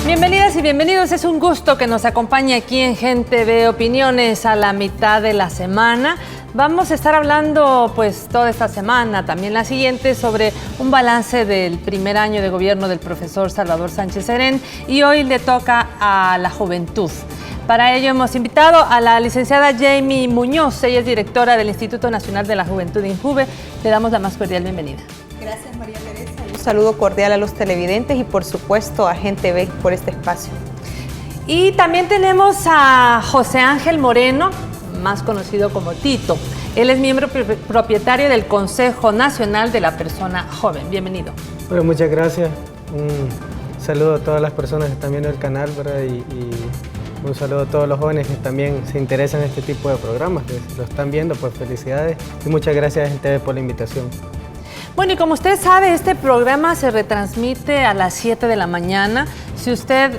Bienvenidas y bienvenidos, es un gusto que nos acompañe aquí en Gente Ve Opiniones a la mitad de la semana. Vamos a estar hablando pues toda esta semana, también la siguiente, sobre un balance del primer año de gobierno del profesor Salvador Sánchez Serén, y hoy le toca a la juventud. Para ello hemos invitado a la licenciada Jamie Muñoz, ella es directora del Instituto Nacional de la Juventud INJUVE. Le damos la más cordial bienvenida. Gracias, María Teresa. Un saludo cordial a los televidentes y por supuesto a Gente Ve por este espacio. Y también tenemos a José Ángel Moreno, más conocido como Tito. Él es miembro propietario del Consejo Nacional de la Persona Joven. Bienvenido. Bueno, muchas gracias. Un saludo a todas las personas que están viendo el canal, ¿verdad? Y un saludo a todos los jóvenes que también se interesan en este tipo de programas, que lo están viendo, pues felicidades. Y muchas gracias a Gente Ve por la invitación. Bueno, y como usted sabe, este programa se retransmite a las 7 de la mañana. Si usted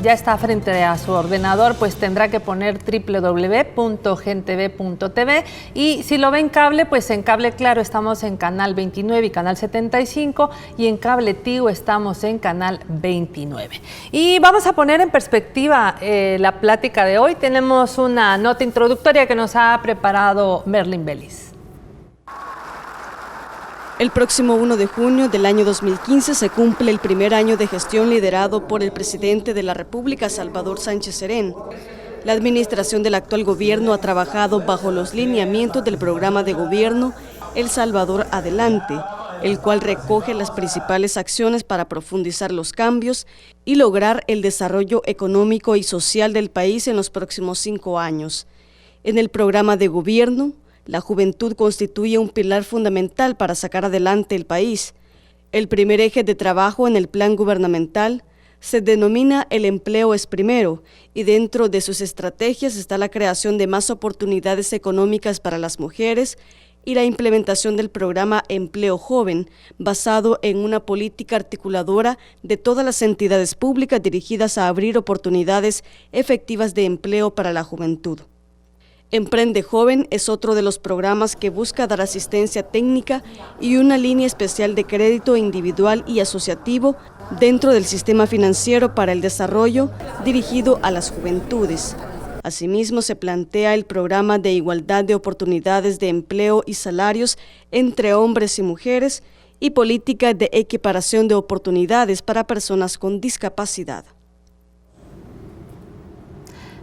ya está frente a su ordenador, pues tendrá que poner www.genteve.tv, y si lo ve en cable, pues en Cable Claro estamos en Canal 29 y Canal 75, y en Cable Tigo estamos en Canal 29. Y vamos a poner en perspectiva la plática de hoy. Tenemos una nota introductoria que nos ha preparado Merlin Vélez. El próximo 1 de junio del año 2015 se cumple el primer año de gestión liderado por el presidente de la República, Salvador Sánchez Serén. La administración del actual gobierno ha trabajado bajo los lineamientos del programa de gobierno El Salvador Adelante, el cual recoge las principales acciones para profundizar los cambios y lograr el desarrollo económico y social del país en los próximos 5 años. En el programa de gobierno, la juventud constituye un pilar fundamental para sacar adelante el país. El primer eje de trabajo en el plan gubernamental se denomina El empleo es primero, y dentro de sus estrategias está la creación de más oportunidades económicas para las mujeres y la implementación del programa Empleo Joven, basado en una política articuladora de todas las entidades públicas dirigidas a abrir oportunidades efectivas de empleo para la juventud. Emprende Joven es otro de los programas que busca dar asistencia técnica y una línea especial de crédito individual y asociativo dentro del sistema financiero para el desarrollo dirigido a las juventudes. Asimismo, se plantea el programa de igualdad de oportunidades de empleo y salarios entre hombres y mujeres y políticas de equiparación de oportunidades para personas con discapacidad.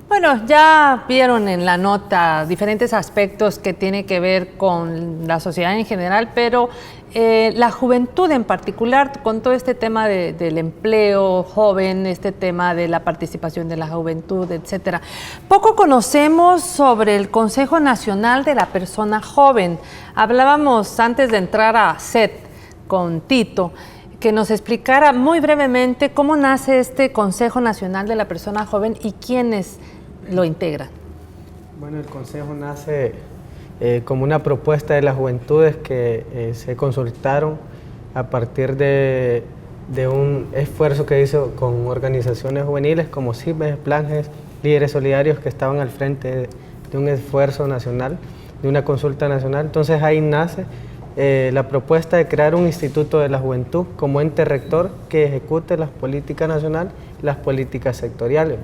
Bueno, ya vieron en la nota diferentes aspectos que tienen que ver con la sociedad en general, pero la juventud en particular, con todo este tema del empleo joven, este tema de la participación de la juventud, etcétera. Poco conocemos sobre el Consejo Nacional de la Persona Joven. Hablábamos antes de entrar a SET con Tito, que nos explicara muy brevemente cómo nace este Consejo Nacional de la Persona Joven y quiénes lo integran. Bueno, el Consejo nace como una propuesta de las juventudes que se consultaron a partir de un esfuerzo que hizo con organizaciones juveniles como CIMES, Planges, Líderes Solidarios, que estaban al frente de un esfuerzo nacional, de una consulta nacional. Entonces ahí nace la propuesta de crear un Instituto de la Juventud como ente rector que ejecute las políticas nacionales y las políticas sectoriales.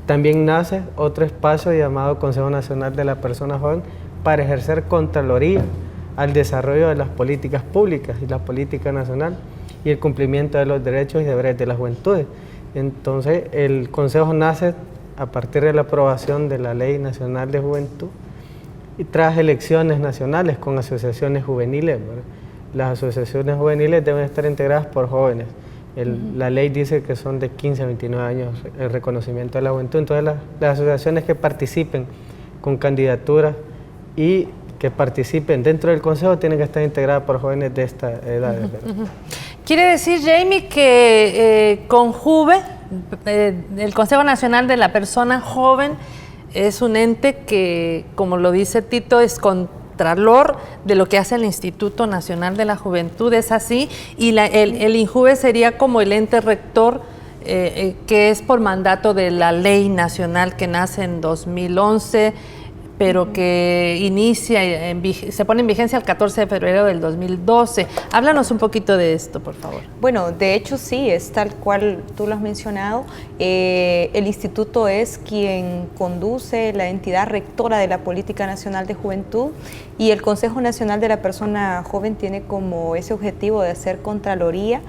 También nace otro espacio llamado Consejo Nacional de la Persona Joven para ejercer contraloría al desarrollo de las políticas públicas y la política nacional y el cumplimiento de los derechos y deberes de las juventudes. Entonces, el Consejo nace a partir de la aprobación de la Ley Nacional de Juventud y tras elecciones nacionales con asociaciones juveniles, ¿verdad? Las asociaciones juveniles deben estar integradas por jóvenes. La ley dice que son de 15 a 29 años el reconocimiento de la juventud. Entonces las asociaciones que participen con candidaturas y que participen dentro del Consejo tienen que estar integradas por jóvenes de esta edad. Quiere decir, Jamie, que CONJUVE, el Consejo Nacional de la Persona Joven, es un ente que, como lo dice Tito, es contralor de lo que hace el Instituto Nacional de la Juventud, ¿es así? Y el INJUVE sería como el ente rector que es por mandato de la Ley Nacional que nace en 2011 pero que inicia, se pone en vigencia el 14 de febrero del 2012. Háblanos un poquito de esto, por favor. Bueno, de hecho sí, es tal cual tú lo has mencionado. El instituto es quien conduce la entidad rectora de la Política Nacional de Juventud, y el Consejo Nacional de la Persona Joven tiene como ese objetivo de hacer contraloría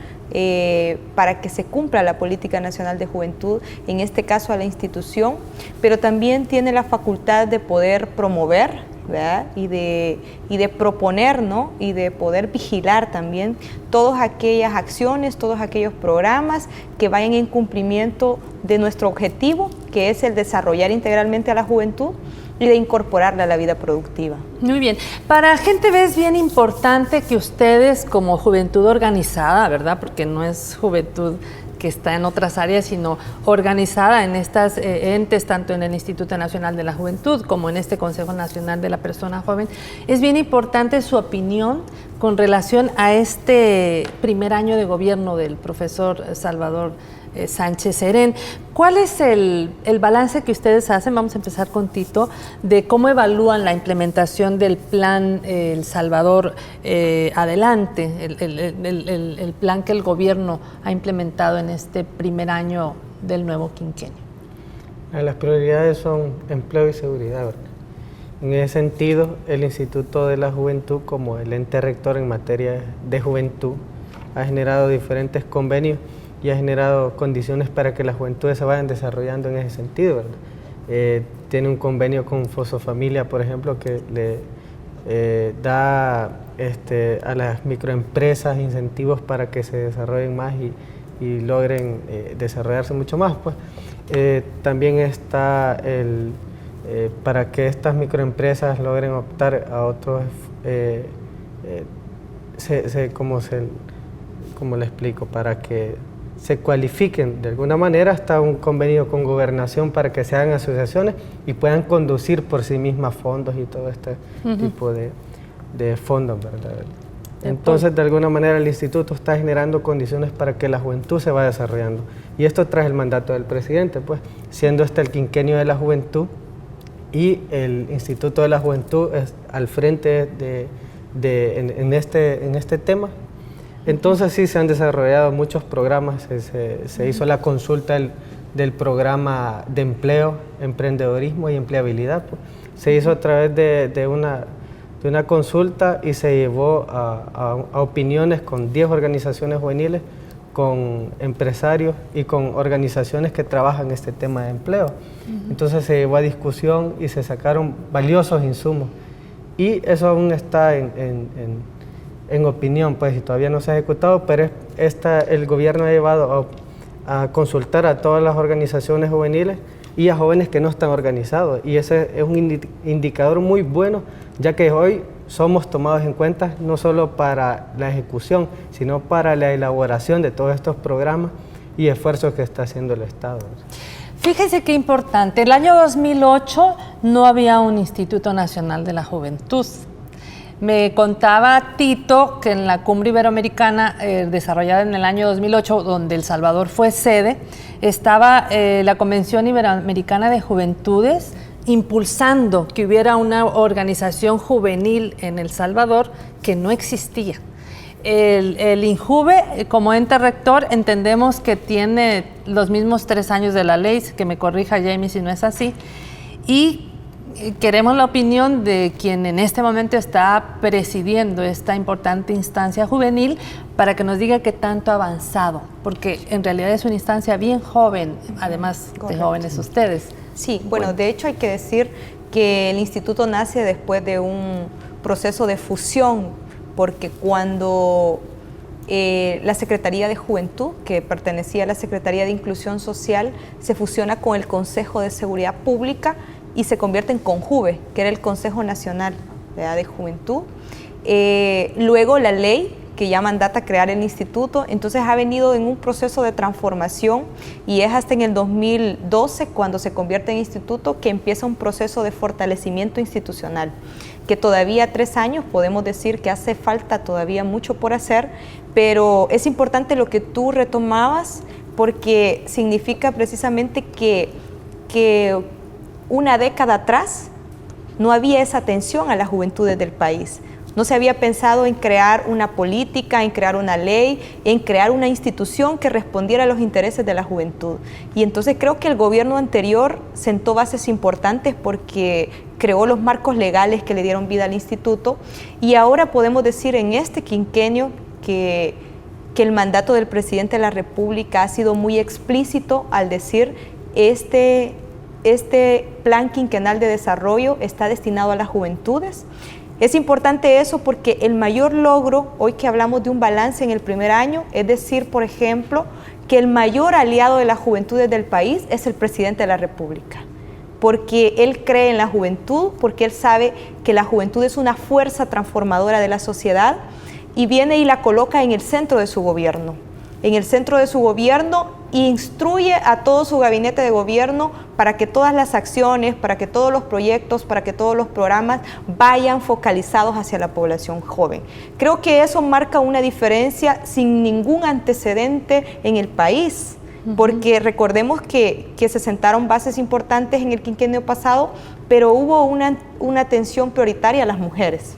para que se cumpla la Política Nacional de Juventud, en este caso a la institución, pero también tiene la facultad de poder promover, ¿verdad? y de proponer, ¿no? Y de poder vigilar también todas aquellas acciones, todos aquellos programas que vayan en cumplimiento de nuestro objetivo, que es el desarrollar integralmente a la juventud y de incorporarla a la vida productiva. Muy bien. Para Gente B es bien importante que ustedes, como juventud organizada, ¿verdad? Porque no es juventud que está en otras áreas, sino organizada en estas entes, tanto en el Instituto Nacional de la Juventud como en este Consejo Nacional de la Persona Joven. Es bien importante su opinión con relación a este primer año de gobierno del profesor Salvador Sánchez Serén. ¿Cuál es el balance que ustedes hacen? Vamos a empezar con Tito, de cómo evalúan la implementación del plan El Salvador Adelante, el plan que el gobierno ha implementado en este primer año del nuevo quinquenio. Las prioridades son empleo y seguridad, ¿verdad? En ese sentido, el Instituto de la Juventud, como el ente rector en materia de juventud, ha generado diferentes convenios y ha generado condiciones para que las juventudes se vayan desarrollando en ese sentido, ¿verdad? Tiene un convenio con Fosofamilia, por ejemplo, que le da a las microempresas incentivos para que se desarrollen más y logren desarrollarse mucho más, pues. También está para que estas microempresas logren optar a otros, ¿cómo le explico? Para que se cualifiquen de alguna manera, está un convenio con Gobernación para que se hagan asociaciones y puedan conducir por sí mismas fondos y todo este tipo de fondos, ¿verdad? Entonces, de alguna manera, el instituto está generando condiciones para que la juventud se vaya desarrollando. Y esto tras el mandato del presidente, pues, siendo este el quinquenio de la juventud, y el Instituto de la Juventud es al frente en este tema. Entonces sí se han desarrollado muchos programas, se hizo la consulta del programa de empleo, emprendedorismo y empleabilidad, pues. Se hizo a través de una consulta y se llevó a opiniones con 10 organizaciones juveniles, con empresarios y con organizaciones que trabajan este tema de empleo. Entonces se llevó a discusión y se sacaron valiosos insumos. Y eso aún está en opinión, pues, y todavía no se ha ejecutado, pero el gobierno ha llevado a consultar a todas las organizaciones juveniles y a jóvenes que no están organizados. Y ese es un indicador muy bueno, ya que hoy somos tomados en cuenta no solo para la ejecución, sino para la elaboración de todos estos programas y esfuerzos que está haciendo el Estado. Fíjese qué importante, el año 2008 no había un Instituto Nacional de la Juventud. Me contaba Tito que en la Cumbre Iberoamericana desarrollada en el año 2008, donde El Salvador fue sede, estaba la Convención Iberoamericana de Juventudes impulsando que hubiera una organización juvenil en El Salvador que no existía. El INJUVE, como ente rector, entendemos que tiene los mismos 3 años de la ley, que me corrija Jamie si no es así, y queremos la opinión de quien en este momento está presidiendo esta importante instancia juvenil para que nos diga qué tanto ha avanzado, porque en realidad es una instancia bien joven, además de jóvenes ustedes. Sí, bueno, de hecho hay que decir que el instituto nace después de un proceso de fusión, porque cuando la Secretaría de Juventud, que pertenecía a la Secretaría de Inclusión Social, se fusiona con el Consejo de Seguridad Pública y se convierte en CONJUVE, que era el Consejo Nacional, ¿verdad?, de Juventud. Luego la ley que ya mandata crear el instituto, entonces ha venido en un proceso de transformación y es hasta en el 2012 cuando se convierte en instituto que empieza un proceso de fortalecimiento institucional, que todavía 3 años podemos decir que hace falta todavía mucho por hacer, pero es importante lo que tú retomabas porque significa precisamente que una década atrás no había esa atención a las juventudes del país. No se había pensado en crear una política, en crear una ley, en crear una institución que respondiera a los intereses de la juventud. Y entonces creo que el gobierno anterior sentó bases importantes porque creó los marcos legales que le dieron vida al instituto, y ahora podemos decir en este quinquenio que el mandato del presidente de la República ha sido muy explícito al decir este plan quinquenal de desarrollo está destinado a las juventudes. Es importante eso porque el mayor logro, hoy que hablamos de un balance en el primer año, es decir, por ejemplo, que el mayor aliado de las juventudes del país es el presidente de la República, porque él cree en la juventud, porque él sabe que la juventud es una fuerza transformadora de la sociedad y viene y la coloca en el centro de su gobierno. En el centro de su gobierno instruye a todo su gabinete de gobierno para que todas las acciones, para que todos los proyectos, para que todos los programas vayan focalizados hacia la población joven. Creo que eso marca una diferencia sin ningún antecedente en el país, porque recordemos que se sentaron bases importantes en el quinquenio pasado, pero hubo una atención prioritaria a las mujeres.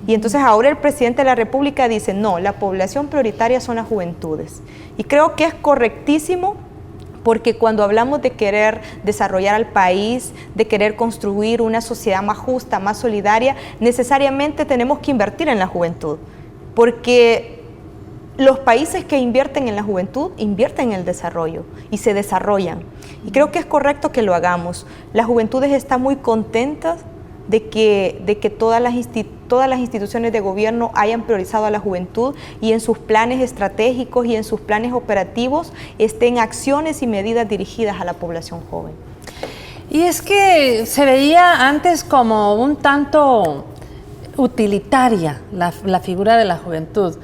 Y entonces ahora el presidente de la República dice, no, la población prioritaria son las juventudes. Y creo que es correctísimo, porque cuando hablamos de querer desarrollar al país, de querer construir una sociedad más justa, más solidaria, necesariamente tenemos que invertir en la juventud, porque los países que invierten en la juventud invierten en el desarrollo y se desarrollan. Y creo que es correcto que lo hagamos. Las juventudes están muy contentas de que todas las instituciones de gobierno hayan priorizado a la juventud y en sus planes estratégicos y en sus planes operativos estén acciones y medidas dirigidas a la población joven. Y es que se veía antes como un tanto utilitaria la figura de la juventud,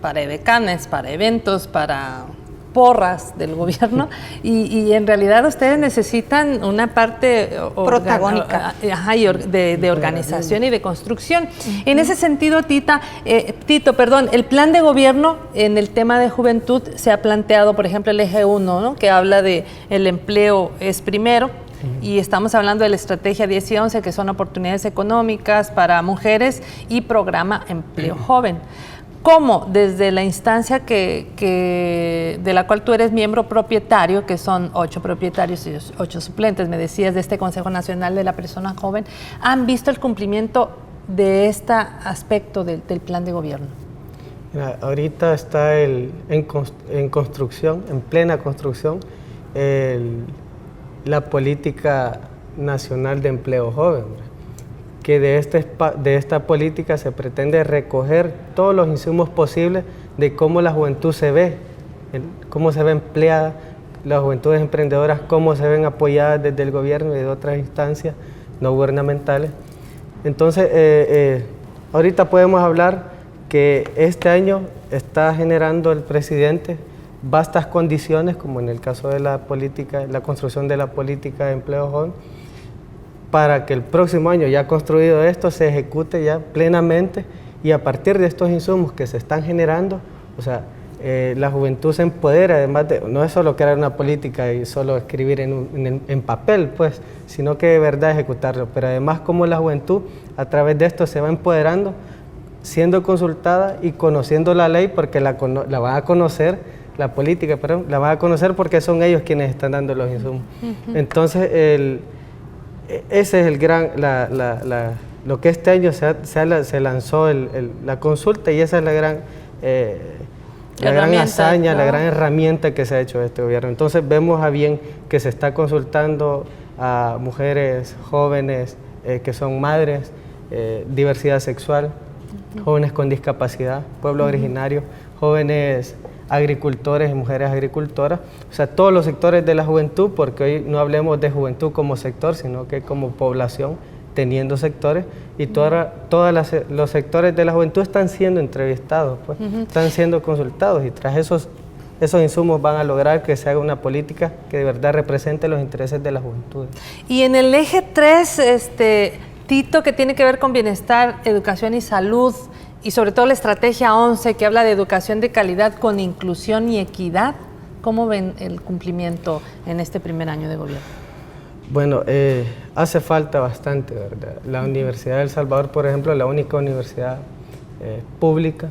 para edecanes, para eventos, para porras del gobierno, y en realidad ustedes necesitan una parte protagónica de organización y de construcción. En ese sentido, Tito, el plan de gobierno en el tema de juventud se ha planteado, por ejemplo, el eje 1, ¿no?, que habla de el empleo es primero, y estamos hablando de la estrategia 10 y 11, que son oportunidades económicas para mujeres, y programa Empleo Joven. ¿Cómo desde la instancia de la cual tú eres miembro propietario, que son 8 propietarios y 8 suplentes, me decías, de este Consejo Nacional de la Persona Joven, han visto el cumplimiento de este aspecto del plan de gobierno? Mira, ahorita está en construcción, en plena construcción, la política nacional de empleo joven, que de esta política se pretende recoger todos los insumos posibles de cómo la juventud se ve, cómo se ve empleada, las juventudes emprendedoras, cómo se ven apoyadas desde el gobierno y de otras instancias no gubernamentales. Entonces, ahorita podemos hablar que este año está generando el presidente vastas condiciones, como en el caso de la construcción de la política de empleo joven, para que el próximo año, ya construido esto, se ejecute ya plenamente, y a partir de estos insumos que se están generando, o sea, la juventud se empodera, además no es solo crear una política y solo escribir en papel, pues, sino que de verdad ejecutarlo, pero además como la juventud a través de esto se va empoderando, siendo consultada y conociendo la ley, porque la van a conocer, la política, perdón, la van a conocer porque son ellos quienes están dando los insumos. Entonces, ese es el gran, lo que este año se lanzó la consulta, y esa es la gran hazaña, ¿no?, la gran herramienta que se ha hecho este gobierno. Entonces vemos a bien que se está consultando a mujeres jóvenes que son madres, diversidad sexual, jóvenes con discapacidad, pueblo originario, jóvenes agricultores y mujeres agricultoras, o sea, todos los sectores de la juventud, porque hoy no hablemos de juventud como sector, sino que como población, teniendo sectores, y todos los sectores de la juventud están siendo entrevistados, pues, están siendo consultados, y tras esos insumos van a lograr que se haga una política que de verdad represente los intereses de la juventud. Y en el eje 3, Tito, que tiene que ver con bienestar, educación y salud, y sobre todo la estrategia 11, que habla de educación de calidad con inclusión y equidad, ¿cómo ven el cumplimiento en este primer año de gobierno? Bueno, hace falta bastante, ¿verdad? La Universidad de El Salvador, por ejemplo, la única universidad pública,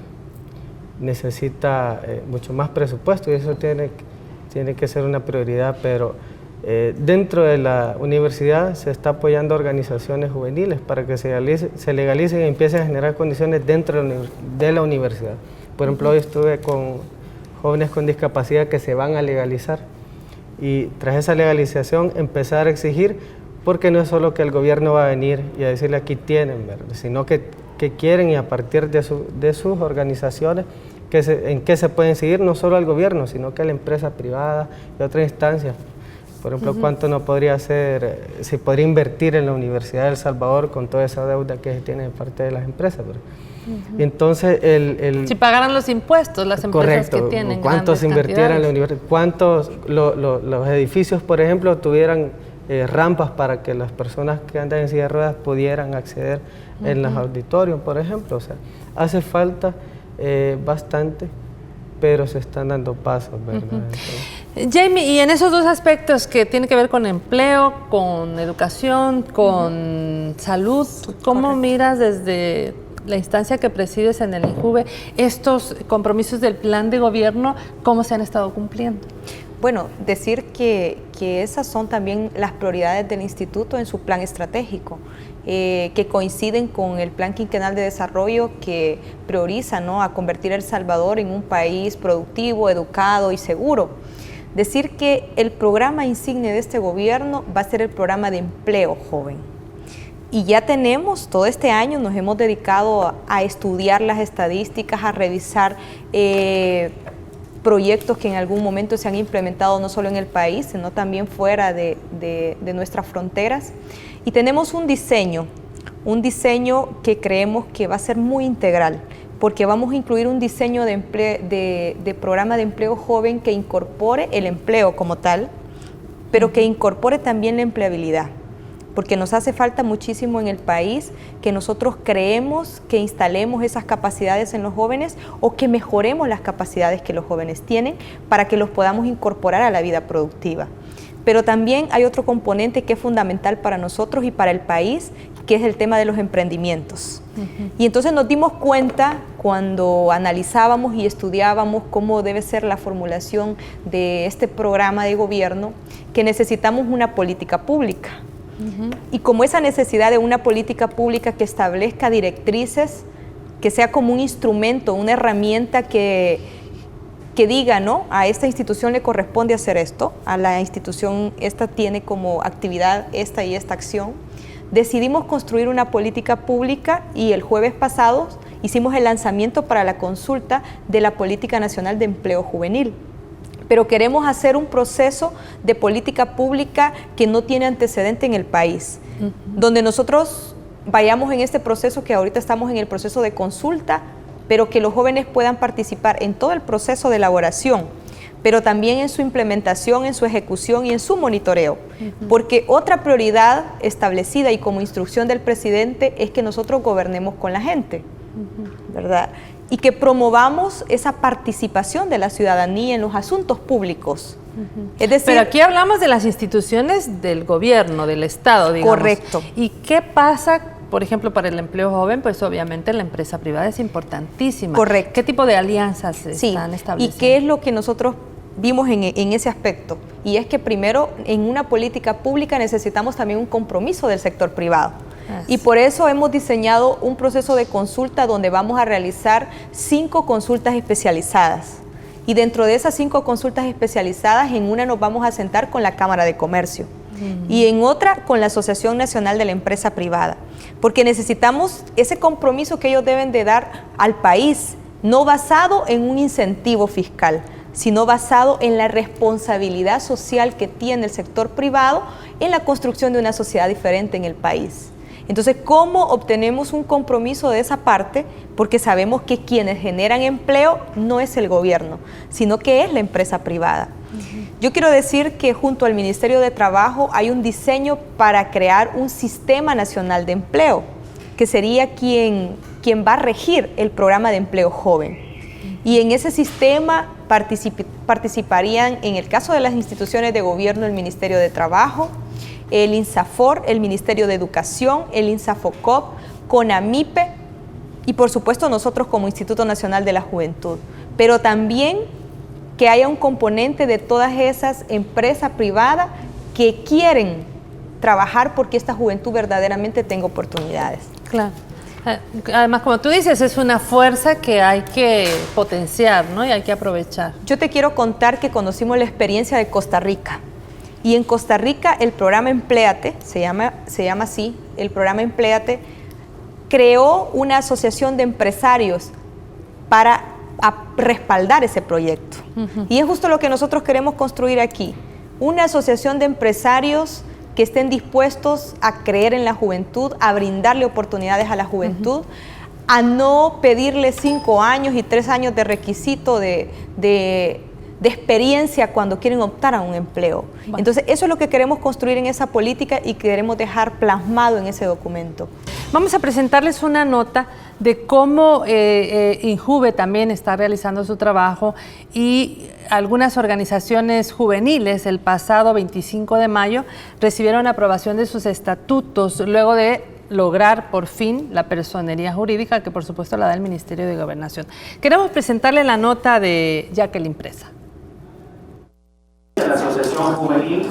necesita mucho más presupuesto y eso tiene que ser una prioridad, pero dentro de la universidad se está apoyando a organizaciones juveniles para que se legalicen y empiecen a generar condiciones dentro de la universidad. Por ejemplo, hoy estuve con jóvenes con discapacidad que se van a legalizar y tras esa legalización empezar a exigir, porque no es solo que el gobierno va a venir y a decirle aquí tienen, ¿verdad? Sino que quieren, y a partir de sus organizaciones en qué se pueden seguir, no solo al gobierno, sino que a la empresa privada y otras instancias. Por ejemplo, ¿cuánto no podría hacer, se podría invertir en la Universidad de El Salvador con toda esa deuda que se tiene de parte de las empresas? Y entonces si pagaran los impuestos, las empresas que tienen ¿cuánto se invirtiera en la universidad? ¿Cuántos los edificios, por ejemplo, tuvieran rampas para que las personas que andan en silla de ruedas pudieran acceder en los auditorios, por ejemplo? O sea, hace falta bastante, pero se están dando pasos, ¿verdad? Jamie, y en esos dos aspectos que tienen que ver con empleo, con educación, con salud, ¿cómo miras desde la instancia que presides en el INJUVE estos compromisos del plan de gobierno, cómo se han estado cumpliendo? Bueno, decir que esas son también las prioridades del instituto en su plan estratégico, que coinciden con el plan quinquenal de desarrollo que prioriza, ¿no?, a convertir a El Salvador en un país productivo, educado y seguro. Decir que el programa insignia de este gobierno va a ser el programa de empleo joven. Y ya tenemos, todo este año nos hemos dedicado a estudiar las estadísticas, a revisar proyectos que en algún momento se han implementado no solo en el país, sino también fuera de nuestras fronteras. Y tenemos un diseño que creemos que va a ser muy integral, porque vamos a incluir un diseño de programa de empleo joven que incorpore el empleo como tal, pero que incorpore también la empleabilidad, porque nos hace falta muchísimo en el país que nosotros creemos que instalemos esas capacidades en los jóvenes o que mejoremos las capacidades que los jóvenes tienen para que los podamos incorporar a la vida productiva. Pero también hay otro componente que es fundamental para nosotros y para el país, que es el tema de los emprendimientos. Y entonces nos dimos cuenta cuando analizábamos y estudiábamos cómo debe ser la formulación de este programa de gobierno, que necesitamos una política pública. Y como esa necesidad de una política pública que establezca directrices, que sea como un instrumento, una herramienta que diga, ¿no?, a esta institución le corresponde hacer esto, a la institución esta tiene como actividad esta y esta acción, decidimos construir una política pública y el jueves pasado hicimos el lanzamiento para la consulta de la Política Nacional de Empleo Juvenil. Pero queremos hacer un proceso de política pública que no tiene antecedente en el país, donde nosotros vayamos en este proceso, que ahorita estamos en el proceso de consulta, pero que los jóvenes puedan participar en todo el proceso de elaboración, pero también en su implementación, en su ejecución y en su monitoreo. Porque otra prioridad establecida y como instrucción del presidente es que nosotros gobernemos con la gente, ¿verdad? Y que promovamos esa participación de la ciudadanía en los asuntos públicos. Es decir, pero aquí hablamos de las instituciones del gobierno, del Estado, digamos. Correcto. ¿Y qué pasa, por ejemplo, para el empleo joven? Pues obviamente la empresa privada es importantísima. Correcto. ¿Qué tipo de alianzas están estableciendo? ¿Y qué es lo que nosotros vimos en ese aspecto? Y es que primero, en una política pública necesitamos también un compromiso del sector privado. Y por eso hemos diseñado un proceso de consulta donde vamos a realizar 5 consultas especializadas. Y dentro de esas 5 consultas especializadas, en una nos vamos a sentar con la Cámara de Comercio y en otra con la Asociación Nacional de la Empresa Privada, porque necesitamos ese compromiso que ellos deben de dar al país, no basado en un incentivo fiscal, sino basado en la responsabilidad social que tiene el sector privado en la construcción de una sociedad diferente en el país. Entonces, ¿cómo obtenemos un compromiso de esa parte? Porque sabemos que quienes generan empleo no es el gobierno, sino que es la empresa privada. Yo quiero decir que junto al Ministerio de Trabajo hay un diseño para crear un sistema nacional de empleo, que sería quien va a regir el programa de empleo joven. Y en ese sistema participarían, en el caso de las instituciones de gobierno, el Ministerio de Trabajo, el INSAFOR, el Ministerio de Educación, el INSAFOCOP, CONAMIPE y por supuesto nosotros como Instituto Nacional de la Juventud. Pero también que haya un componente de todas esas empresas privadas que quieren trabajar porque esta juventud verdaderamente tenga oportunidades. Claro. Además, como tú dices, es una fuerza que hay que potenciar, ¿no? Y hay que aprovechar. Yo te quiero contar que conocimos la experiencia de Costa Rica. Y en Costa Rica el programa Empléate, se llama así, el programa Empléate, creó una asociación de empresarios para respaldar ese proyecto. Y es justo lo que nosotros queremos construir aquí. Una asociación de empresarios que estén dispuestos a creer en la juventud, a brindarle oportunidades a la juventud, a no pedirle 5 años y 3 años de requisito de experiencia cuando quieren optar a un empleo. Bueno. Entonces, eso es lo que queremos construir en esa política y queremos dejar plasmado en ese documento. Vamos a presentarles una nota de cómo INJUVE también está realizando su trabajo y algunas organizaciones juveniles el pasado 25 de mayo recibieron aprobación de sus estatutos luego de lograr por fin la personería jurídica que por supuesto la da el Ministerio de Gobernación. Queremos presentarle la nota de Jacqueline Presa. La Asociación Juvenil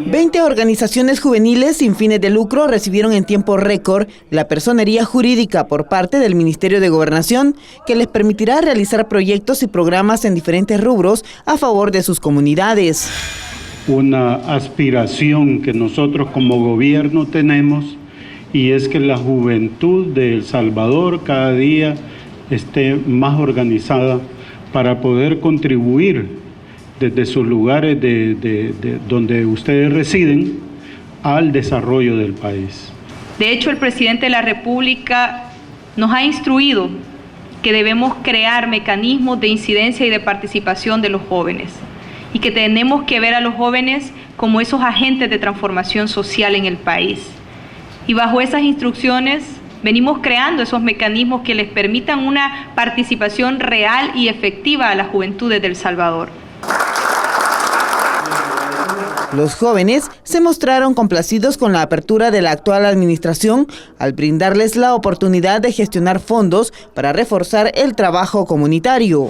20 organizaciones juveniles sin fines de lucro recibieron en tiempo récord la personería jurídica por parte del Ministerio de Gobernación que les permitirá realizar proyectos y programas en diferentes rubros a favor de sus comunidades. Una aspiración que nosotros como gobierno tenemos y es que la juventud de El Salvador cada día esté más organizada para poder contribuir desde sus lugares donde ustedes residen al desarrollo del país. De hecho, el presidente de la República nos ha instruido que debemos crear mecanismos de incidencia y de participación de los jóvenes y que tenemos que ver a los jóvenes como esos agentes de transformación social en el país. Y bajo esas instrucciones venimos creando esos mecanismos que les permitan una participación real y efectiva a las juventudes de El Salvador. Los jóvenes se mostraron complacidos con la apertura de la actual administración al brindarles la oportunidad de gestionar fondos para reforzar el trabajo comunitario.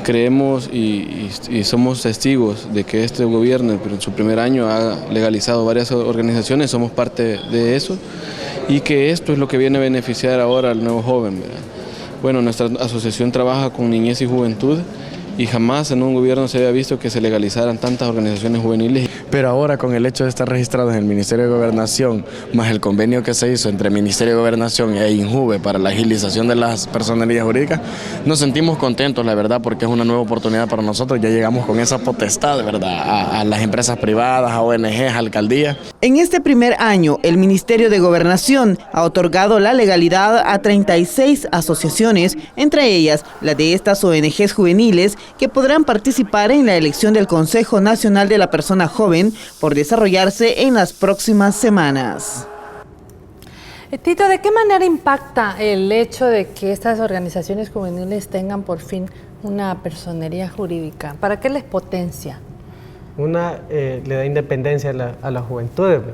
Creemos y somos testigos de que este gobierno en su primer año ha legalizado varias organizaciones, somos parte de eso y que esto es lo que viene a beneficiar ahora al nuevo joven, ¿verdad? Bueno, nuestra asociación trabaja con niñez y juventud y jamás en un gobierno se había visto que se legalizaran tantas organizaciones juveniles. Pero ahora con el hecho de estar registrados en el Ministerio de Gobernación, más el convenio que se hizo entre el Ministerio de Gobernación e INJUVE para la agilización de las personerías jurídicas, nos sentimos contentos, la verdad, porque es una nueva oportunidad para nosotros. Ya llegamos con esa potestad, de verdad, a las empresas privadas, a ONGs, a alcaldías. En este primer año, el Ministerio de Gobernación ha otorgado la legalidad a 36 asociaciones, entre ellas la de estas ONGs juveniles, que podrán participar en la elección del Consejo Nacional de la Persona Joven por desarrollarse en las próximas semanas. Tito, ¿de qué manera impacta el hecho de que estas organizaciones juveniles tengan por fin una personería jurídica? ¿Para qué les potencia? Le da independencia a la juventud, ¿verdad?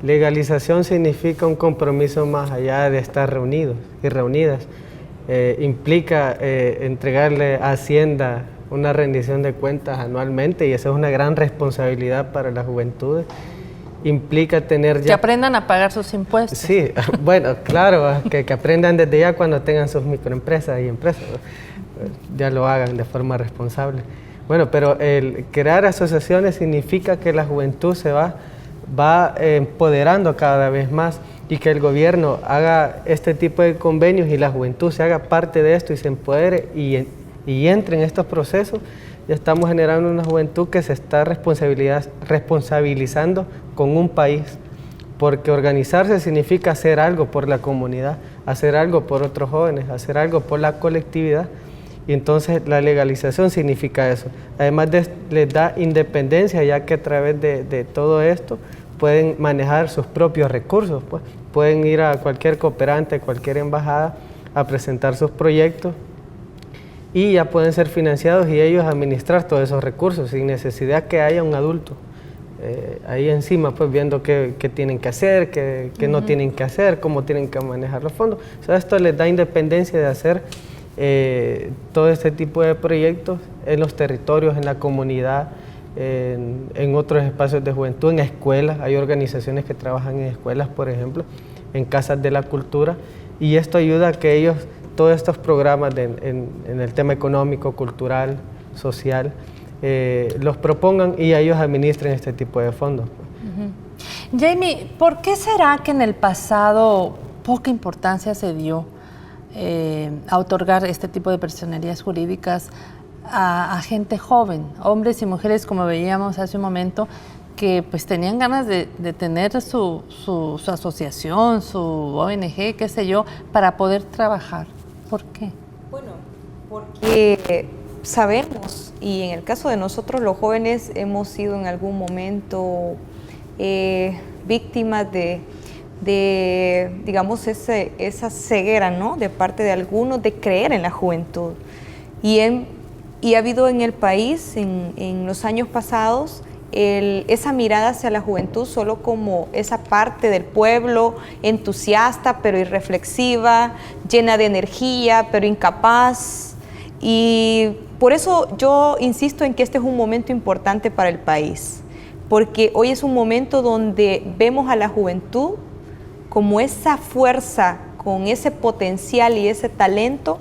Legalización significa un compromiso más allá de estar reunidos y reunidas. Implica entregarle a Hacienda una rendición de cuentas anualmente y esa es una gran responsabilidad para la juventud. Implica tener ya... Que aprendan a pagar sus impuestos. Sí, bueno, claro, que aprendan desde ya cuando tengan sus microempresas y empresas, ya lo hagan de forma responsable. Bueno, pero el crear asociaciones significa que la juventud se va empoderando cada vez más y que el gobierno haga este tipo de convenios y la juventud se haga parte de esto y se empodere y entre en estos procesos. Ya estamos generando una juventud que se está responsabilizando con un país, porque organizarse significa hacer algo por la comunidad, hacer algo por otros jóvenes, hacer algo por la colectividad. Y entonces la legalización significa eso. Además les da independencia, ya que a través de todo esto pueden manejar sus propios recursos, pues. Pueden ir a cualquier cooperante, cualquier embajada a presentar sus proyectos y ya pueden ser financiados y ellos administrar todos esos recursos sin necesidad que haya un adulto ahí encima, pues viendo qué tienen que hacer, qué no tienen que hacer, cómo tienen que manejar los fondos. O sea, esto les da independencia de hacer todo este tipo de proyectos en los territorios, en la comunidad, en otros espacios de juventud, en escuelas. Hay organizaciones que trabajan en escuelas, por ejemplo, en casas de la cultura, y esto ayuda a que ellos, todos estos programas en el tema económico, cultural, social, los propongan y ellos administren este tipo de fondos. Jamie, ¿por qué será que en el pasado poca importancia se dio a otorgar este tipo de personerías jurídicas a gente joven, hombres y mujeres, como veíamos hace un momento, que pues tenían ganas de tener su asociación, su ONG, qué sé yo, para poder trabajar? ¿Por qué? Bueno, porque sabemos, y en el caso de nosotros los jóvenes hemos sido en algún momento víctimas de digamos, esa ceguera, ¿no?, de parte de algunos de creer en la juventud. Y ha habido en el país, en los años pasados, esa mirada hacia la juventud solo como esa parte del pueblo entusiasta pero irreflexiva, llena de energía pero incapaz. Y por eso yo insisto en que este es un momento importante para el país, porque hoy es un momento donde vemos a la juventud como esa fuerza, con ese potencial y ese talento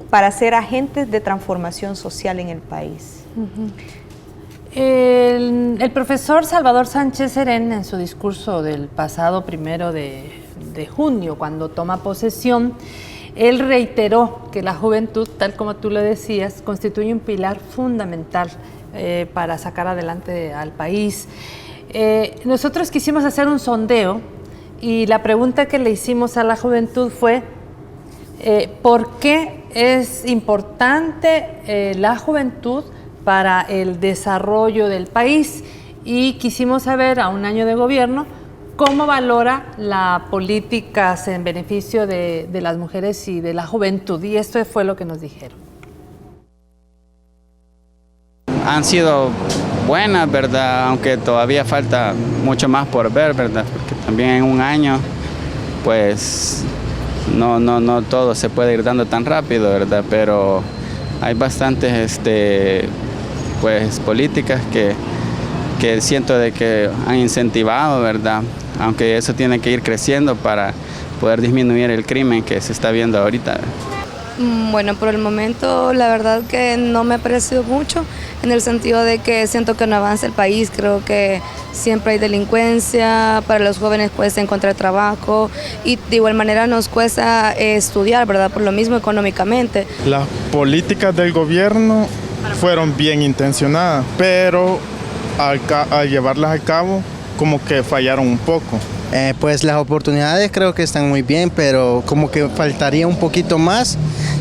para ser agentes de transformación social en el país. El profesor Salvador Sánchez Serén, en su discurso del pasado 1 de junio, cuando toma posesión, él reiteró que la juventud, tal como tú lo decías, constituye un pilar fundamental para sacar adelante al país. Nosotros quisimos hacer un sondeo y la pregunta que le hicimos a la juventud fue ¿por qué es importante la juventud para el desarrollo del país? Y quisimos saber, a un año de gobierno, cómo valora la política en beneficio de las mujeres y de la juventud. Y esto fue lo que nos dijeron. Han sido buenas, ¿verdad? Aunque todavía falta mucho más por ver, ¿verdad? Porque también en un año, pues, no todo se puede ir dando tan rápido, ¿verdad? Pero hay bastantes pues políticas que siento de que han incentivado, ¿verdad? Aunque eso tiene que ir creciendo para poder disminuir el crimen que se está viendo ahorita. Bueno, por el momento la verdad que no me ha parecido mucho, en el sentido de que siento que no avanza el país. Creo que siempre hay delincuencia, para los jóvenes cuesta encontrar trabajo y de igual manera nos cuesta estudiar, ¿verdad? Por lo mismo económicamente. Las políticas del gobierno fueron bien intencionadas, pero al llevarlas a cabo como que fallaron un poco. Pues las oportunidades creo que están muy bien, pero como que faltaría un poquito más,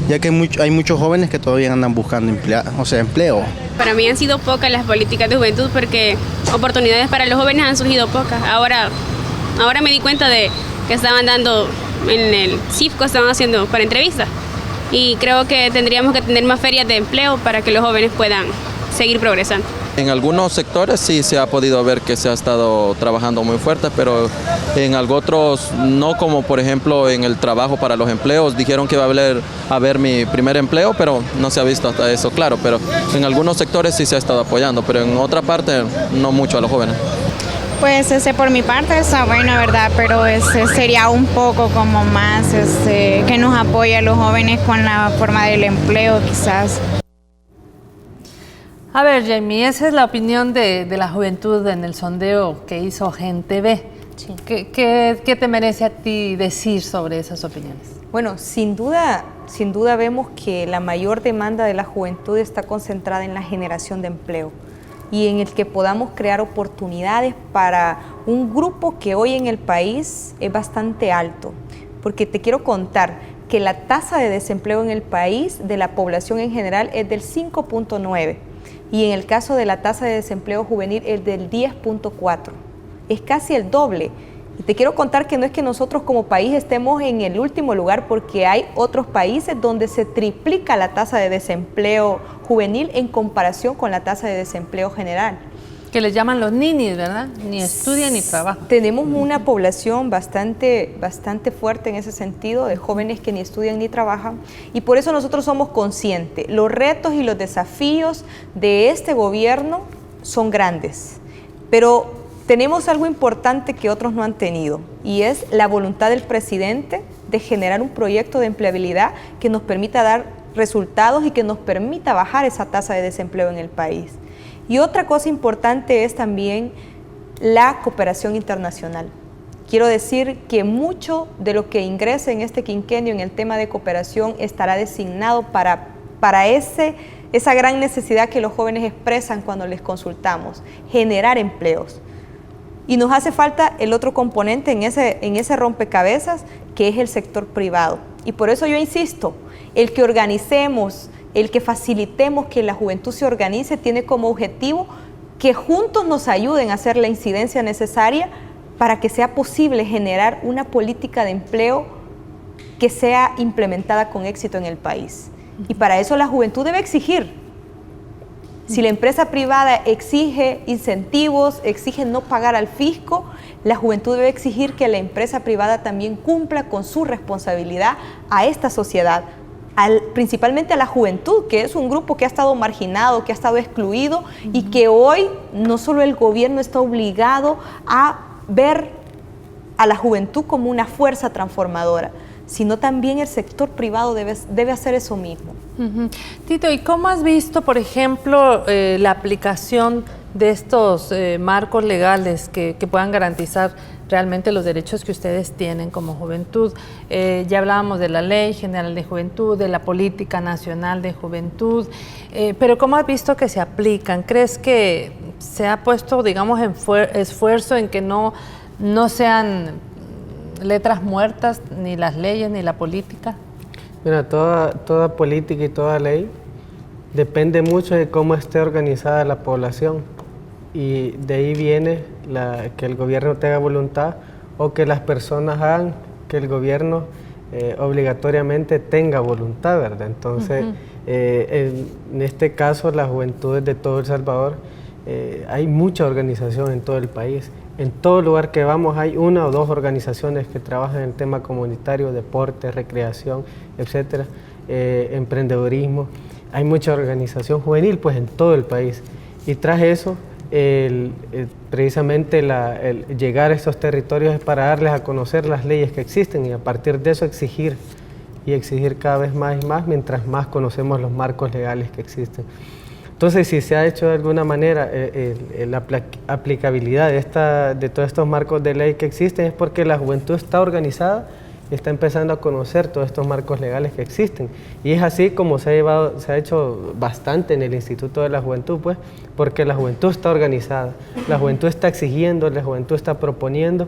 ya que hay muchos jóvenes que todavía andan buscando empleo. Para mí han sido pocas las políticas de juventud porque oportunidades para los jóvenes han surgido pocas. Ahora me di cuenta de que estaban dando en el CIFCO, estaban haciendo para entrevistas, y creo que tendríamos que tener más ferias de empleo para que los jóvenes puedan seguir progresando. En algunos sectores sí se ha podido ver que se ha estado trabajando muy fuerte, pero en otros no, como por ejemplo en el trabajo para los empleos. Dijeron que iba a haber mi primer empleo, pero no se ha visto hasta eso, claro. Pero en algunos sectores sí se ha estado apoyando, pero en otra parte no mucho a los jóvenes. Pues por mi parte está bueno, ¿verdad? Pero sería un poco como más que nos apoye a los jóvenes con la forma del empleo quizás. A ver, Jamie, esa es la opinión de la juventud en el sondeo que hizo Gente B. Sí. ¿Qué te merece a ti decir sobre esas opiniones? Bueno, sin duda vemos que la mayor demanda de la juventud está concentrada en la generación de empleo y en el que podamos crear oportunidades para un grupo que hoy en el país es bastante alto. Porque te quiero contar que la tasa de desempleo en el país de la población en general es del 5.9%. Y en el caso de la tasa de desempleo juvenil es del 10.4%. Es casi el doble. Y te quiero contar que no es que nosotros como país estemos en el último lugar, porque hay otros países donde se triplica la tasa de desempleo juvenil en comparación con la tasa de desempleo general. Que les llaman los ninis, ¿verdad? Ni estudian ni trabajan. Tenemos una población bastante fuerte en ese sentido, de jóvenes que ni estudian ni trabajan, y por eso nosotros somos conscientes. Los retos y los desafíos de este gobierno son grandes, pero tenemos algo importante que otros no han tenido, y es la voluntad del presidente de generar un proyecto de empleabilidad que nos permita dar resultados y que nos permita bajar esa tasa de desempleo en el país. Y otra cosa importante es también la cooperación internacional. Quiero decir que mucho de lo que ingrese en este quinquenio en el tema de cooperación estará designado para esa gran necesidad que los jóvenes expresan cuando les consultamos, generar empleos. Y nos hace falta el otro componente en ese rompecabezas, que es el sector privado. Y por eso yo insisto, el que organicemos, el que facilitemos que la juventud se organice, tiene como objetivo que juntos nos ayuden a hacer la incidencia necesaria para que sea posible generar una política de empleo que sea implementada con éxito en el país. Y para eso la juventud debe exigir. Si la empresa privada exige incentivos, exige no pagar al fisco, la juventud debe exigir que la empresa privada también cumpla con su responsabilidad a esta sociedad, principalmente a la juventud, que es un grupo que ha estado marginado, que ha estado excluido, y que hoy no solo el gobierno está obligado a ver a la juventud como una fuerza transformadora, sino también el sector privado debe hacer eso mismo. Tito, ¿y cómo has visto, por ejemplo, la aplicación de estos marcos legales que puedan garantizar realmente los derechos que ustedes tienen como juventud? Ya hablábamos de la Ley General de Juventud, de la Política Nacional de Juventud, pero ¿cómo has visto que se aplican? ¿Crees que se ha puesto, digamos, esfuerzo en que no sean letras muertas, ni las leyes, ni la política? Mira, toda política y toda ley depende mucho de cómo esté organizada la población, y de ahí viene que el gobierno tenga voluntad, o que las personas hagan que el gobierno obligatoriamente tenga voluntad, ¿verdad? Entonces, en este caso, las juventudes de todo El Salvador, hay mucha organización en todo el país. En todo lugar que vamos hay una o dos organizaciones que trabajan en el tema comunitario, deporte, recreación, etcétera, emprendedurismo. Hay mucha organización juvenil pues en todo el país, y tras eso precisamente el llegar a estos territorios es para darles a conocer las leyes que existen, y a partir de eso exigir cada vez más y más, mientras más conocemos los marcos legales que existen. Entonces, si se ha hecho de alguna manera la aplicabilidad de todos estos marcos de ley que existen, es porque la juventud está organizada y está empezando a conocer todos estos marcos legales que existen. Y es así como se ha hecho bastante en el Instituto de la Juventud, pues, porque la juventud está organizada, la juventud está exigiendo, la juventud está proponiendo,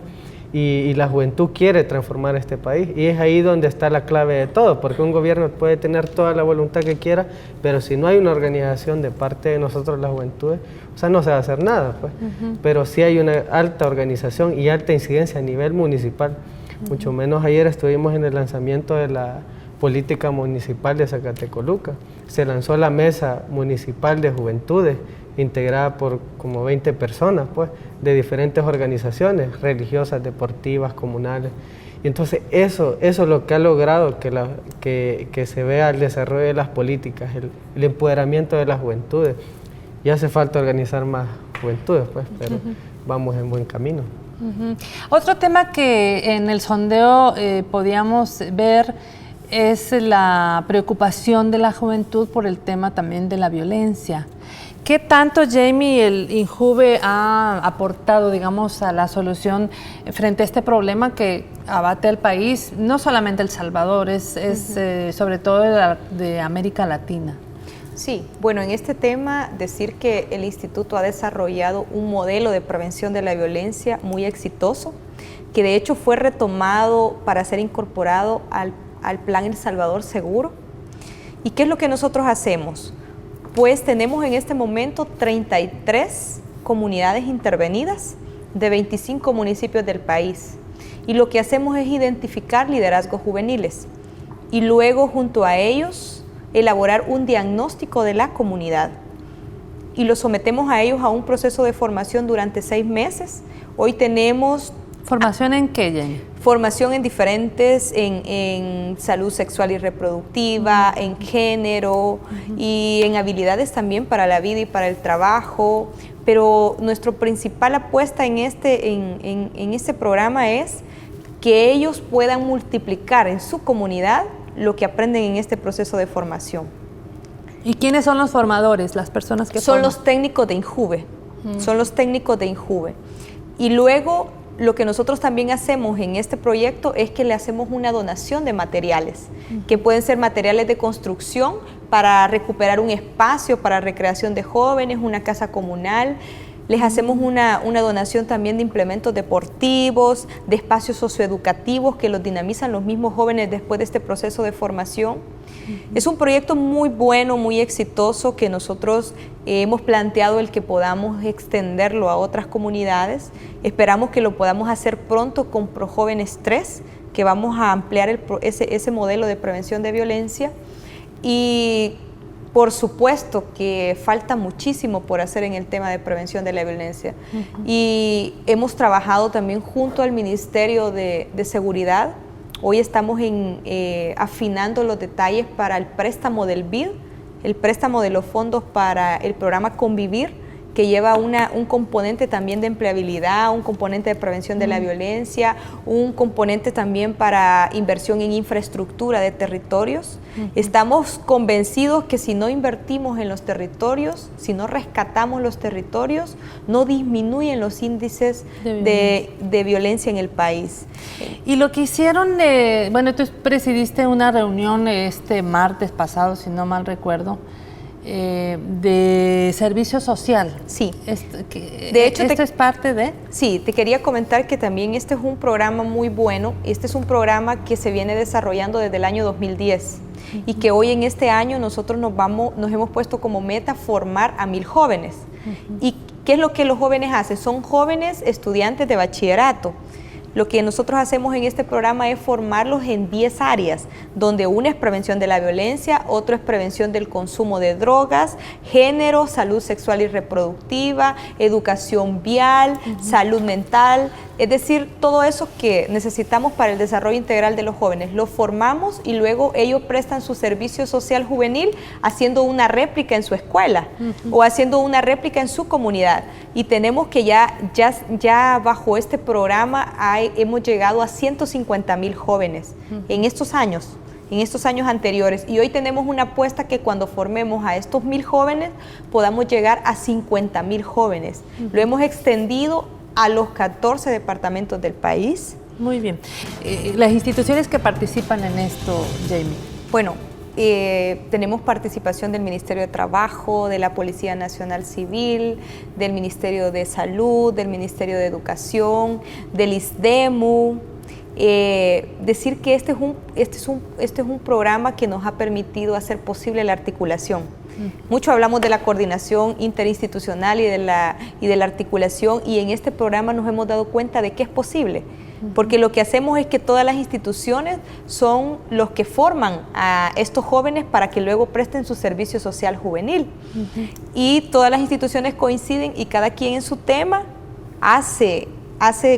y la juventud quiere transformar este país, y es ahí donde está la clave de todo, porque un gobierno puede tener toda la voluntad que quiera, pero si no hay una organización de parte de nosotros las juventudes, o sea, no se va a hacer nada, pues. Pero sí hay una alta organización y alta incidencia a nivel municipal. Mucho menos ayer estuvimos en el lanzamiento de la política municipal de Zacatecoluca. Se lanzó la Mesa Municipal de Juventudes, integrada por como 20 personas, pues, de diferentes organizaciones religiosas, deportivas, comunales. Y entonces eso es lo que ha logrado que se vea el desarrollo de las políticas, el empoderamiento de las juventudes. Y hace falta organizar más juventudes, pues, pero vamos en buen camino. Otro tema que en el sondeo podíamos ver es la preocupación de la juventud por el tema también de la violencia. ¿Qué tanto, Jamie, el INJUVE ha aportado, digamos, a la solución frente a este problema que abate al país, no solamente El Salvador, es sobre todo de América Latina? Sí, bueno, en este tema decir que el instituto ha desarrollado un modelo de prevención de la violencia muy exitoso, que de hecho fue retomado para ser incorporado al Plan El Salvador Seguro. ¿Y qué es lo que nosotros hacemos? Pues tenemos en este momento 33 comunidades intervenidas de 25 municipios del país, y lo que hacemos es identificar liderazgos juveniles y luego junto a ellos elaborar un diagnóstico de la comunidad. y los sometemos a ellos a un proceso de formación durante 6 meses. Hoy tenemos... ¿Formación en qué, Jenny? Formación en diferentes, en salud sexual y reproductiva, en género y en habilidades también para la vida y para el trabajo. Pero nuestra principal apuesta en este programa es que ellos puedan multiplicar en su comunidad lo que aprenden en este proceso de formación. ¿Y quiénes son los formadores, las personas que son forman? Los técnicos de INJUVE, son los técnicos de INJUVE. Y luego lo que nosotros también hacemos en este proyecto es que le hacemos una donación de materiales, que pueden ser materiales de construcción para recuperar un espacio para recreación de jóvenes, una casa comunal. Les hacemos una donación también de implementos deportivos, de espacios socioeducativos que los dinamizan los mismos jóvenes después de este proceso de formación. Es un proyecto muy bueno, muy exitoso, que nosotros hemos planteado el que podamos extenderlo a otras comunidades. Esperamos que lo podamos hacer pronto con ProJóvenes 3, que vamos a ampliar ese modelo de prevención de violencia. Y por supuesto que falta muchísimo por hacer en el tema de prevención de la violencia. Y hemos trabajado también junto al Ministerio de Seguridad. Hoy estamos afinando los detalles para el préstamo del BID, el préstamo de los fondos para el programa Convivir, que lleva un componente también de empleabilidad, un componente de prevención de la violencia, un componente también para inversión en infraestructura de territorios. Estamos convencidos que si no invertimos en los territorios, si no rescatamos los territorios, no disminuyen los índices de violencia en el país. Y lo que hicieron, bueno, tú presidiste una reunión este martes pasado, si no mal recuerdo, de servicio social. Sí. De hecho, ¿esto es parte de? Sí, te quería comentar que también este es un programa muy bueno. Este es un programa que se viene desarrollando desde el año 2010 y que hoy en este año nosotros nos hemos puesto como meta formar a 1000 jóvenes. ¿Y qué es lo que los jóvenes hacen? Son jóvenes estudiantes de bachillerato. Lo que nosotros hacemos en este programa es formarlos en 10 áreas, donde una es prevención de la violencia, otro es prevención del consumo de drogas, género, salud sexual y reproductiva, educación vial, salud mental, es decir, todo eso que necesitamos para el desarrollo integral de los jóvenes. Los formamos y luego ellos prestan su servicio social juvenil haciendo una réplica en su escuela o haciendo una réplica en su comunidad. Y tenemos que ya bajo este programa hemos llegado a 150,000 jóvenes en estos años anteriores. Y hoy tenemos una apuesta que cuando formemos a estos 1000 jóvenes podamos llegar a 50,000 jóvenes. Lo hemos extendido a los 14 departamentos del país. Muy bien. Las instituciones que participan en esto, Jamie. Bueno, tenemos participación del Ministerio de Trabajo, de la Policía Nacional Civil, del Ministerio de Salud, del Ministerio de Educación, del ISDEMU. Decir que este es un programa que nos ha permitido hacer posible la articulación. Mucho hablamos de la coordinación interinstitucional y de la articulación, y en este programa nos hemos dado cuenta de que es posible, porque lo que hacemos es que todas las instituciones son los que forman a estos jóvenes para que luego presten su servicio social juvenil. Y todas las instituciones coinciden y cada quien en su tema hace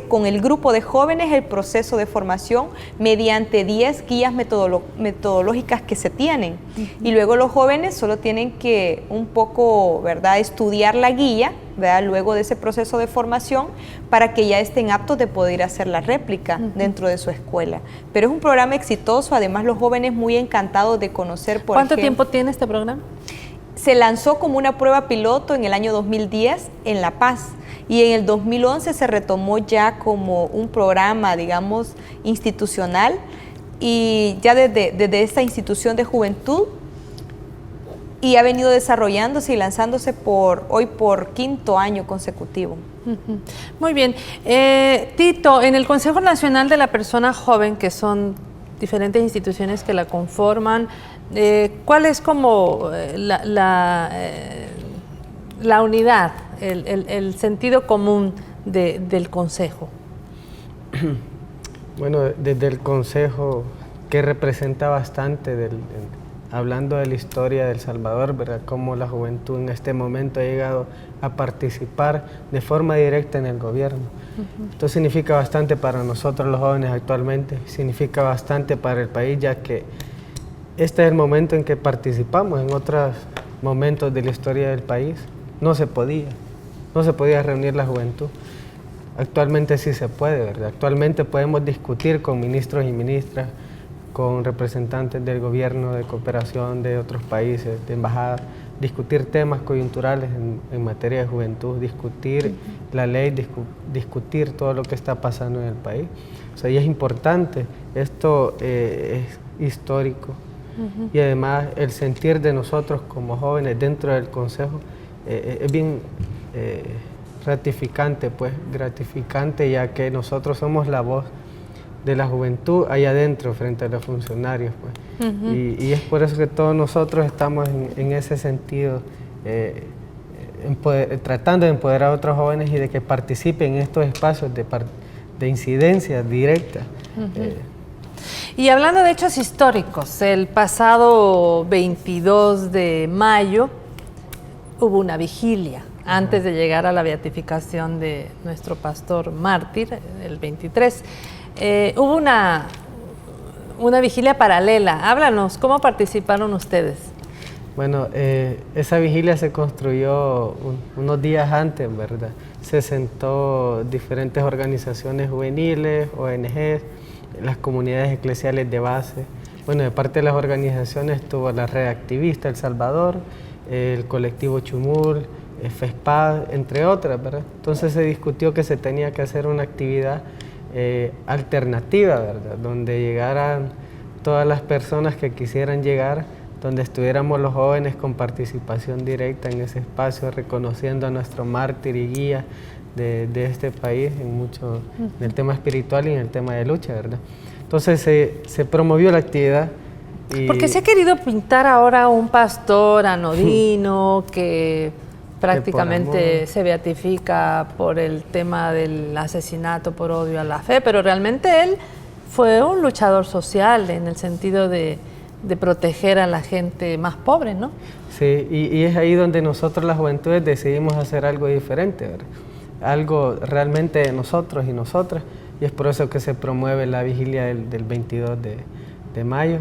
con el grupo de jóvenes el proceso de formación mediante 10 guías metodológicas que se tienen. Y luego los jóvenes solo tienen que un poco, ¿verdad?, estudiar la guía, ¿verdad?, luego de ese proceso de formación, para que ya estén aptos de poder hacer la réplica dentro de su escuela. Pero es un programa exitoso, además los jóvenes muy encantados de conocer, ¿Cuánto tiempo tiene este programa? Se lanzó como una prueba piloto en el año 2010 en La Paz. Y en el 2011 se retomó ya como un programa, digamos, institucional, y ya desde esta institución de juventud, y ha venido desarrollándose y lanzándose hoy por 5º año consecutivo. Muy bien. Tito, en el Consejo Nacional de la Persona Joven, que son diferentes instituciones que la conforman, ¿cuál es como la unidad, el sentido común del Consejo? Bueno, desde el Consejo, que representa bastante hablando de la historia de El Salvador, ¿verdad? Cómo la juventud en este momento ha llegado a participar de forma directa en el gobierno. Esto significa bastante para nosotros los jóvenes actualmente, significa bastante para el país, ya que este es el momento en que participamos. En otros momentos de la historia del país no se podía reunir la juventud. Actualmente sí se puede, ¿verdad? Actualmente podemos discutir con ministros y ministras, con representantes del gobierno, de cooperación de otros países, de embajadas, discutir temas coyunturales en materia de juventud, discutir la ley, discutir todo lo que está pasando en el país. O sea, y es importante, esto es histórico. Y además el sentir de nosotros como jóvenes dentro del Consejo es bien gratificante, ya que nosotros somos la voz de la juventud allá adentro frente a los funcionarios, pues. Y es por eso que todos nosotros estamos en ese sentido, tratando de empoderar a otros jóvenes y de que participen en estos espacios de incidencia directa. Y hablando de hechos históricos, el pasado 22 de mayo hubo una vigilia antes de llegar a la beatificación de nuestro pastor mártir, el 23. Hubo una vigilia paralela. Háblanos, ¿cómo participaron ustedes? Bueno, esa vigilia se construyó unos días antes, ¿verdad? Se sentó diferentes organizaciones juveniles, ONGs, las comunidades eclesiales de base. Bueno, de parte de las organizaciones estuvo la Red Activista El Salvador, el colectivo Chumul, FESPAD, entre otras, ¿verdad? Entonces se discutió que se tenía que hacer una actividad alternativa, ¿verdad? Donde llegaran todas las personas que quisieran llegar, donde estuviéramos los jóvenes con participación directa en ese espacio, reconociendo a nuestro mártir y guía de este país en el tema espiritual y en el tema de lucha, ¿verdad? Entonces se promovió la actividad. Porque se ha querido pintar ahora un pastor anodino que prácticamente se beatifica por el tema del asesinato por odio a la fe, pero realmente él fue un luchador social en el sentido de proteger a la gente más pobre, ¿no? Sí, y es ahí donde nosotros las juventudes decidimos hacer algo diferente, ¿verdad? Algo realmente de nosotros y nosotras, y es por eso que se promueve la vigilia del 22 de mayo,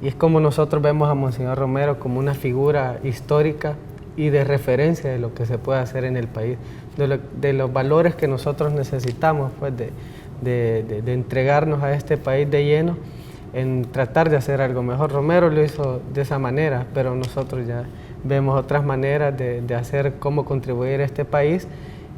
y es como nosotros vemos a Monseñor Romero como una figura histórica y de referencia de lo que se puede hacer en el país, de los valores que nosotros necesitamos, pues, de entregarnos a este país de lleno, en tratar de hacer algo mejor. Romero lo hizo de esa manera, pero nosotros ya vemos otras maneras de hacer cómo contribuir a este país,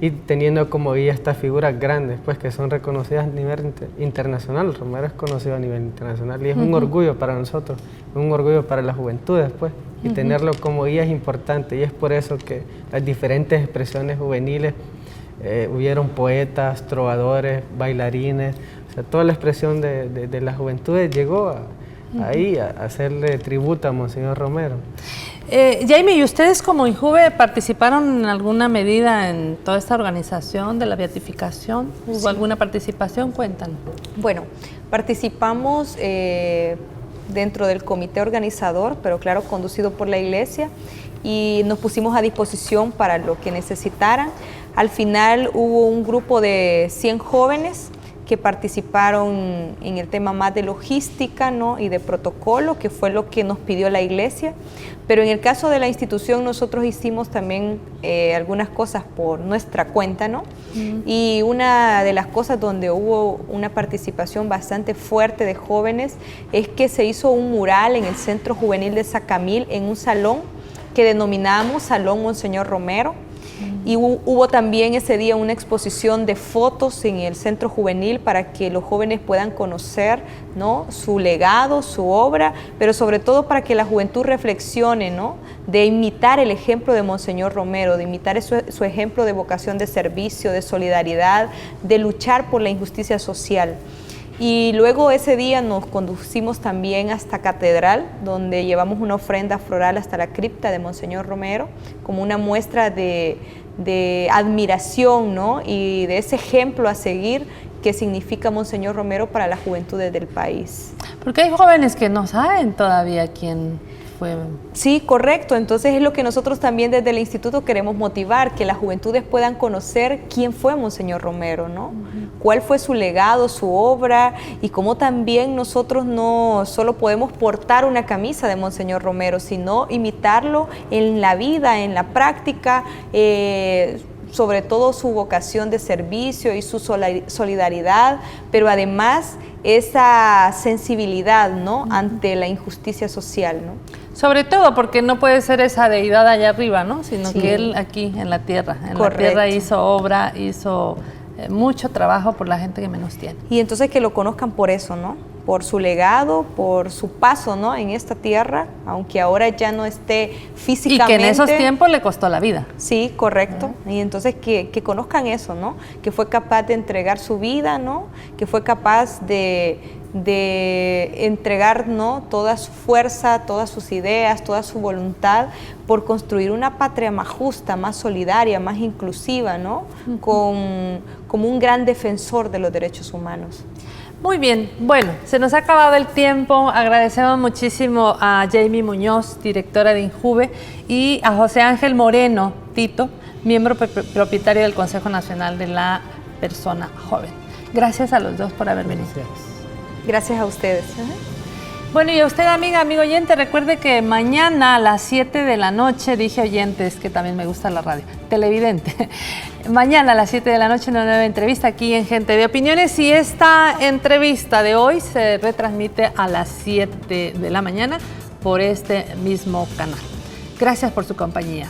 y teniendo como guía estas figuras grandes, pues, que son reconocidas a nivel internacional. Romero es conocido a nivel internacional y es un orgullo para nosotros, un orgullo para las juventudes, pues, y tenerlo como guía es importante, y es por eso que las diferentes expresiones juveniles, hubieron poetas, trovadores, bailarines, o sea, toda la expresión de las juventudes llegó ahí a hacerle tributo a Monseñor Romero. Jaime, ¿y ustedes como INJUVE participaron en alguna medida en toda esta organización de la beatificación? ¿Hubo alguna participación? Cuéntanos. Bueno, participamos dentro del comité organizador, pero claro, conducido por la iglesia, y nos pusimos a disposición para lo que necesitaran. Al final hubo un grupo de 100 jóvenes que participaron en el tema más de logística, ¿no?, y de protocolo, que fue lo que nos pidió la iglesia. Pero en el caso de la institución nosotros hicimos también algunas cosas por nuestra cuenta, ¿no? Y una de las cosas donde hubo una participación bastante fuerte de jóvenes es que se hizo un mural en el Centro Juvenil de Sacamil, en un salón que denominamos Salón Monseñor Romero. Y hubo también ese día una exposición de fotos en el centro juvenil para que los jóvenes puedan conocer, ¿no?, su legado, su obra, pero sobre todo para que la juventud reflexione, ¿no?, de imitar el ejemplo de Monseñor Romero, de imitar su ejemplo de vocación de servicio, de solidaridad, de luchar por la injusticia social. Y luego ese día nos conducimos también hasta Catedral, donde llevamos una ofrenda floral hasta la cripta de Monseñor Romero, como una muestra de admiración, ¿no?, y de ese ejemplo a seguir que significa Monseñor Romero para las juventudes del país. Porque hay jóvenes que no saben todavía quién fue... Sí, correcto. Entonces es lo que nosotros también desde el instituto queremos motivar, que las juventudes puedan conocer quién fue Monseñor Romero, ¿no? Cuál fue su legado, su obra, y cómo también nosotros no solo podemos portar una camisa de Monseñor Romero, sino imitarlo en la vida, en la práctica, sobre todo su vocación de servicio y su solidaridad, pero además esa sensibilidad, ¿no?, ante la injusticia social, ¿no? Sobre todo porque no puede ser esa deidad allá arriba, ¿no?, sino que él aquí en la tierra. En la tierra hizo obra, hizo mucho trabajo por la gente que menos tiene. Y entonces que lo conozcan por eso, ¿no?, por su legado, por su paso, ¿no?, en esta tierra, aunque ahora ya no esté físicamente. Y que en esos tiempos le costó la vida. Sí, correcto. Y entonces que conozcan eso, ¿no?, que fue capaz de entregar su vida, ¿no?, que fue capaz de entregar, ¿no?, toda su fuerza, todas sus ideas, toda su voluntad por construir una patria más justa, más solidaria, más inclusiva, ¿no?, como un gran defensor de los derechos humanos. Muy bien, bueno, se nos ha acabado el tiempo. Agradecemos muchísimo a Jamie Muñoz, directora de INJUVE, y a José Ángel Moreno Tito, miembro propietario del Consejo Nacional de la Persona Joven. Gracias a los dos por haber venido. Gracias a ustedes. Bueno, y a usted, amiga, amigo oyente, recuerde que mañana a las 7 de la noche, dije oyentes, que también me gusta la radio, televidente, mañana a las 7 de la noche una nueva entrevista aquí en Gente de Opiniones, y esta entrevista de hoy se retransmite a las 7 de la mañana por este mismo canal. Gracias por su compañía.